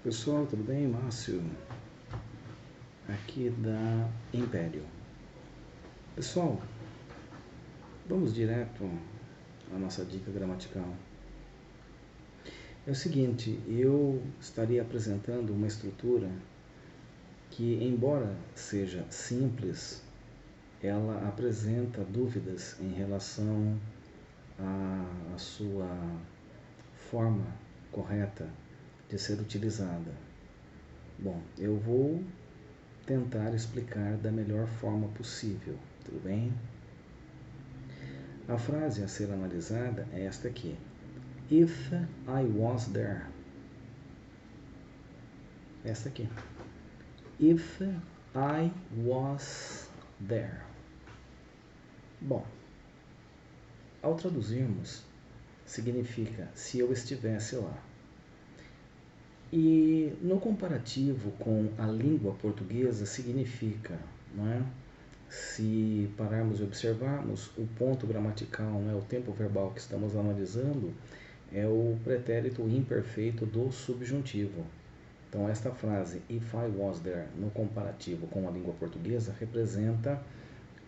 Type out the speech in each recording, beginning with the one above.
Pessoal, tudo bem? Márcio, aqui da Império. Pessoal, vamos direto à nossa dica gramatical. É o seguinte, eu estaria apresentando uma estrutura que, embora seja simples, ela apresenta dúvidas em relação à sua forma correta de ser utilizada. Bom, eu vou tentar explicar da melhor forma possível, tudo bem? A frase a ser analisada é esta aqui. If I was there. Esta aqui. If I was there. Bom, ao traduzirmos, significa se eu estivesse lá. E no comparativo com a língua portuguesa significa, não é? Se pararmos e observarmos, o ponto gramatical, não é? O tempo verbal que estamos analisando, é o pretérito imperfeito do subjuntivo. Então, esta frase, if I was there, no comparativo com a língua portuguesa, representa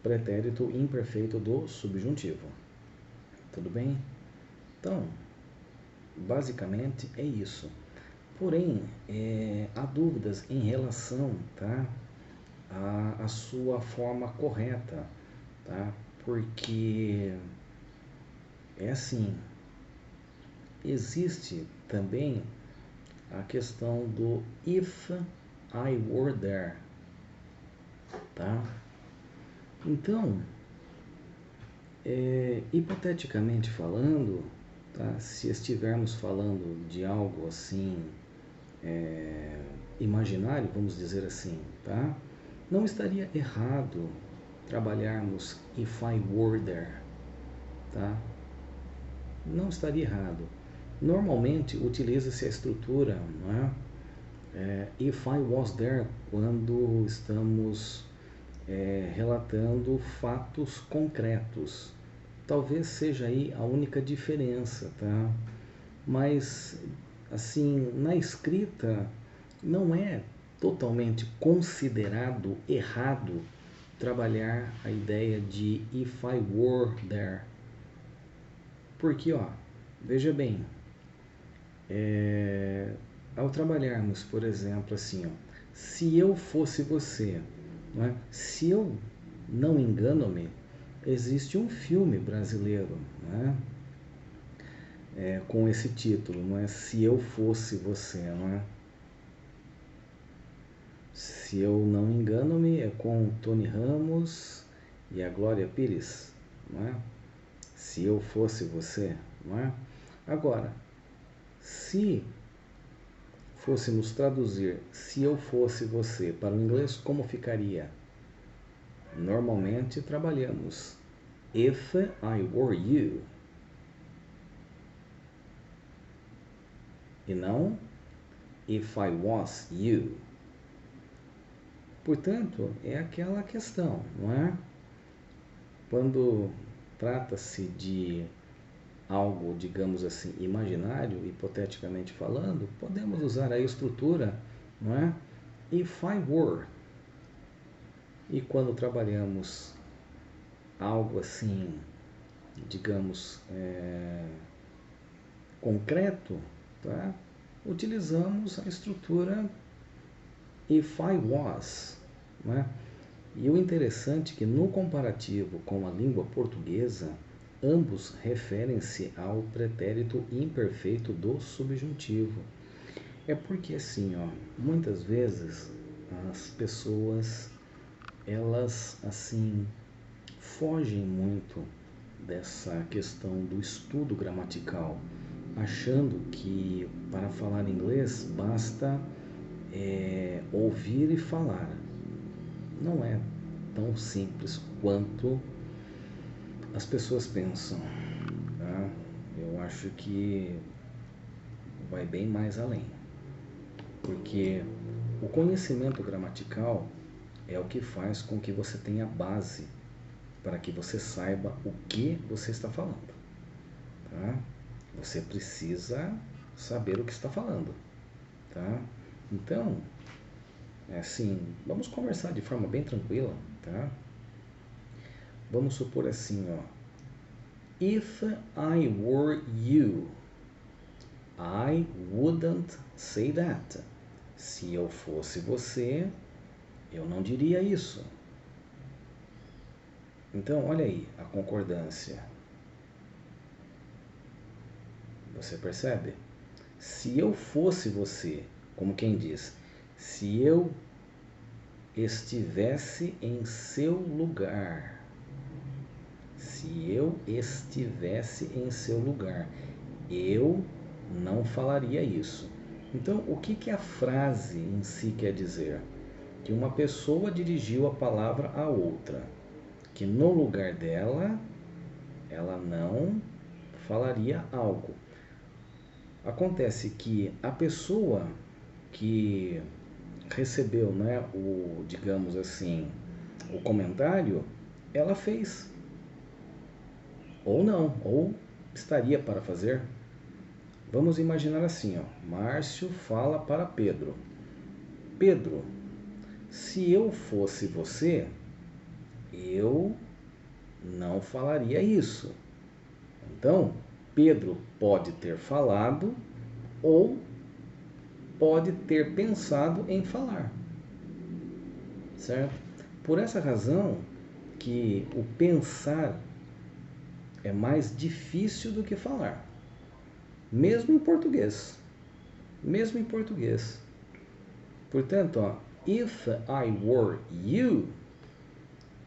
pretérito imperfeito do subjuntivo. Tudo bem? Então, basicamente é isso. Porém, há dúvidas em relação, tá, a sua forma correta, tá? Porque é assim, existe também a questão do if I were there, tá? Então, hipoteticamente falando, tá? Se estivermos falando de algo assim, imaginário, vamos dizer assim, tá? Não estaria errado trabalharmos if I were there, tá? Não estaria errado. Normalmente utiliza-se a estrutura, não é? If I was there, quando estamos relatando fatos concretos. Talvez seja aí a única diferença, tá? Mas, assim, na escrita não é totalmente considerado errado trabalhar a ideia de if I were there. Porque, ó, veja bem, ao trabalharmos, por exemplo, assim, ó, se eu fosse você, não é? Se eu não engano-me, existe um filme brasileiro, não é? Com esse título, não é? Se eu fosse você, não é? Se eu não engano-me, é com o Tony Ramos e a Glória Pires, não é? Se eu fosse você, não é? Agora, se fôssemos traduzir se eu fosse você para o inglês, como ficaria? Normalmente trabalhamos if I were you e não if I was you. Portanto, é aquela questão, não é? Quando trata-se de algo, digamos assim, imaginário, hipoteticamente falando, podemos usar a estrutura, não é? If I were. E quando trabalhamos algo assim, digamos, concreto, tá? Utilizamos a estrutura if I was, não é? E o interessante é que no comparativo com a língua portuguesa, ambos referem-se ao pretérito imperfeito do subjuntivo. É porque assim, ó, muitas vezes as pessoas, elas assim fogem muito dessa questão do estudo gramatical, achando que para falar inglês basta ouvir e falar. Não é tão simples quanto as pessoas pensam, tá? Eu acho que vai bem mais além, porque o conhecimento gramatical é o que faz com que você tenha base para que você saiba o que você está falando, tá? Você precisa saber o que está falando, tá? Então, assim, vamos conversar de forma bem tranquila, tá? Vamos supor assim, ó. If I were you, I wouldn't say that. Se eu fosse você, eu não diria isso. Então, olha aí a concordância. Você percebe? Se eu fosse você, como quem diz, se eu estivesse em seu lugar, se eu estivesse em seu lugar, eu não falaria isso. Então, o que a frase em si quer dizer? Que uma pessoa dirigiu a palavra a outra, que no lugar dela, ela não falaria algo. Acontece que a pessoa que recebeu, né, o, digamos assim, o comentário, ela fez. Ou não, ou estaria para fazer. Vamos imaginar assim, ó. Márcio fala para Pedro. Pedro, se eu fosse você, eu não falaria isso. Então, Pedro pode ter falado ou pode ter pensado em falar, certo? Por essa razão que o pensar é mais difícil do que falar, mesmo em português, mesmo em português. Portanto, ó, if I were you,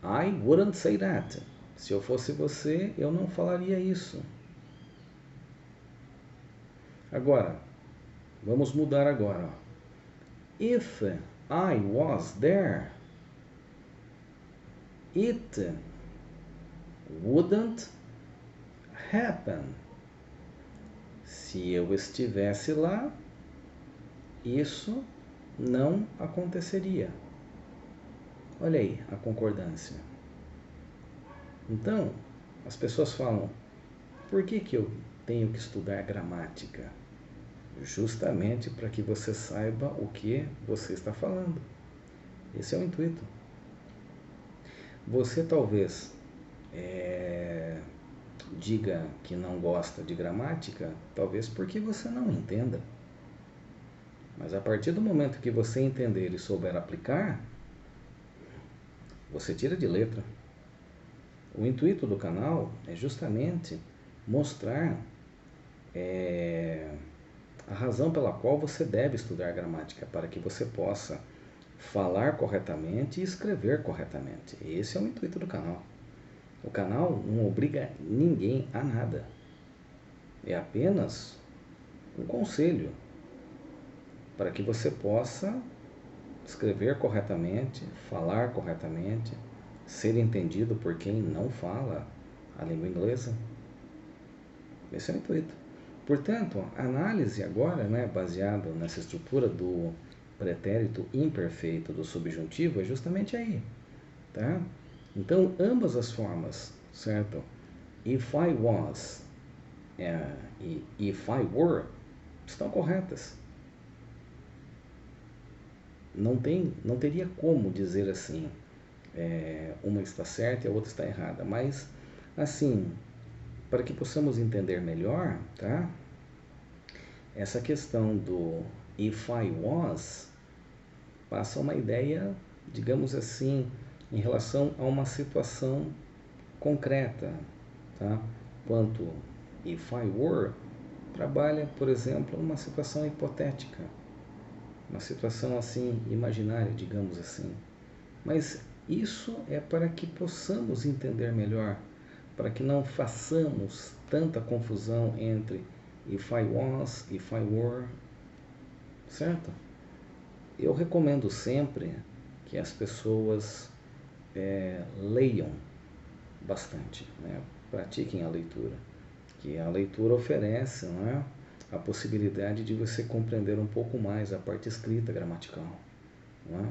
I wouldn't say that. Se eu fosse você, eu não falaria isso. Agora, vamos mudar agora. Ó. If I was there, it wouldn't happen. Se eu estivesse lá, isso não aconteceria. Olha aí a concordância. Então, as pessoas falam, por que eu tenho que estudar gramática? Justamente para que você saiba o que você está falando. Esse é o intuito. Você talvez diga que não gosta de gramática, talvez porque você não entenda. Mas a partir do momento que você entender e souber aplicar, você tira de letra. O intuito do canal é justamente mostrar a razão pela qual você deve estudar gramática, para que você possa falar corretamente e escrever corretamente. Esse é o intuito do canal. O canal não obriga ninguém a nada. É apenas um conselho para que você possa escrever corretamente, falar corretamente, ser entendido por quem não fala a língua inglesa. Esse é o intuito. Portanto, a análise agora, né, baseada nessa estrutura do pretérito imperfeito do subjuntivo, é justamente aí, tá? Então, ambas as formas, certo? If I was e if I were estão corretas. Não teria como dizer assim, uma está certa e a outra está errada, mas assim, para que possamos entender melhor, tá? Essa questão do if I was passa uma ideia, digamos assim, em relação a uma situação concreta, tá? Quanto if I were trabalha, por exemplo, numa situação hipotética, uma situação assim imaginária, digamos assim. Mas isso é para que possamos entender melhor, para que não façamos tanta confusão entre if I was, if I were, certo? Eu recomendo sempre que as pessoas leiam bastante, né? Pratiquem a leitura, que a leitura oferece, não é, a possibilidade de você compreender um pouco mais a parte escrita gramatical, não é?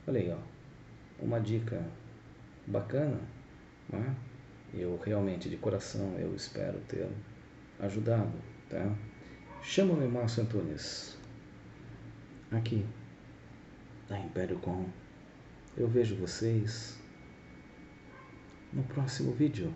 Olha aí, ó, uma dica bacana, não é? Eu realmente, de coração, eu espero ter ajudado, tá? Chama-me Márcio Antunes. aqui da Império Com. Eu vejo vocês no próximo vídeo.